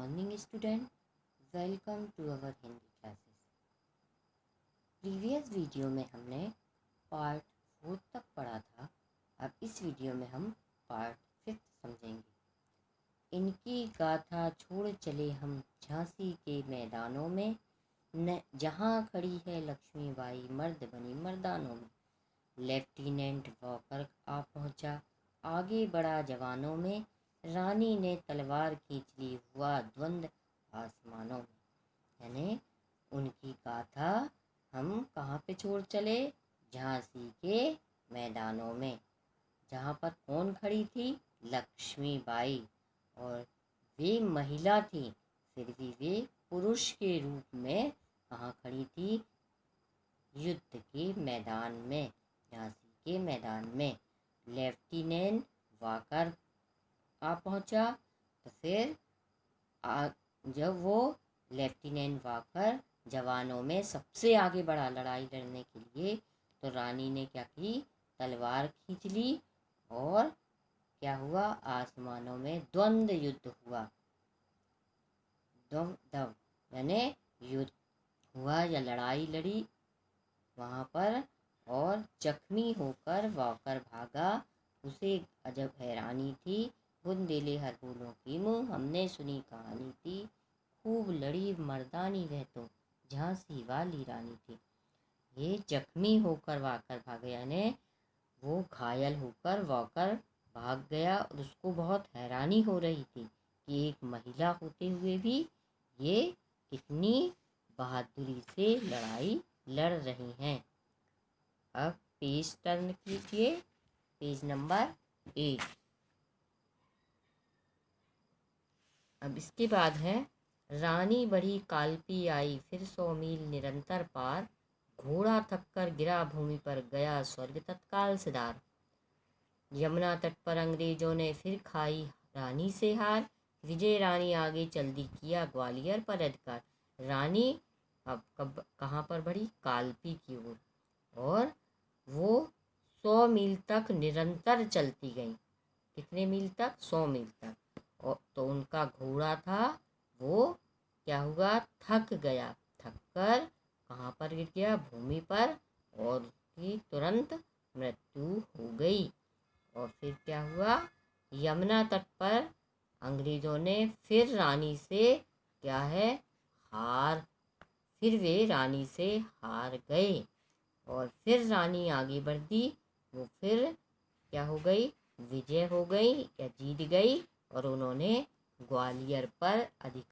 Morning student, welcome to our Hindi classes. Previous video में हमने part 4 तक पढ़ा था। अब इस वीडियो में हम पार्ट 5 समझेंगे। इनकी गाथा छोड़ चले हम झांसी के मैदानों में, न जहाँ खड़ी है लक्ष्मीबाई मर्द बनी मर्दानों में। लेफ्टिनेंट वॉकर आ पहुँचा, आगे बढ़ा जवानों में, रानी ने तलवार खींच ली, हुआ द्वंद आसमानों में। यानी उनकी गाथा हम कहाँ पे छोड़ चले? झांसी के मैदानों में, जहाँ पर कौन खड़ी थी? लक्ष्मीबाई। और वे महिला थी, फिर भी वे पुरुष के रूप में कहाँ खड़ी थी? युद्ध के मैदान में, झांसी के मैदान में। लेफ्टिनेंट वॉकर आ पहुँचा, तो फिर जब वो लेफ्टिनेंट वॉकर जवानों में सबसे आगे बढ़ा लड़ाई लड़ने के लिए, तो रानी ने क्या की? तलवार खींच ली और क्या हुआ? आसमानों में द्वंद्व युद्ध हुआ। यानी युद्ध हुआ या लड़ाई लड़ी वहाँ पर, और जख्मी होकर वॉकर भागा। उसे अजब हैरानी थी, बुंदेले हर फूलों की मुँह, हमने सुनी कहानी थी, खूब लड़ी मर्दानी वह तो झांसी वाली रानी थी। ये जख्मी होकर वॉकर भाग गया, यानी वो घायल होकर वॉकर भाग गया। और उसको बहुत हैरानी हो रही थी कि एक महिला होते हुए भी ये कितनी बहादुरी से लड़ाई लड़ रही हैं। अब पेज टर्न कीजिए, पेज नंबर 8। अब इसके बाद है, रानी बढ़ी कालपी आई, फिर 100 मील निरंतर पार, घोड़ा थक कर गिरा भूमि पर, गया स्वर्ग तत्काल सिधार। यमुना तट पर अंग्रेजों ने फिर खाई रानी से हार, विजय रानी आगे चल दी, किया ग्वालियर पर अधिकार। रानी अब कब कहाँ पर बढ़ी? कालपी की ओर, और वो 100 मील तक निरंतर चलती गई। कितने मील तक? 100 मील तक। और तो उनका घोड़ा था, वो क्या हुआ? थक गया। थक कर कहाँ पर गिर गया? भूमि पर, और उसकी तुरंत मृत्यु हो गई। और फिर क्या हुआ? यमुना तट पर अंग्रेजों ने फिर रानी से क्या है? फिर वे रानी से हार गए। और फिर रानी आगे बढ़ती, वो फिर क्या हो गई? विजय हो गई या जीत गई, और उन्होंने ग्वालियर पर अधिकार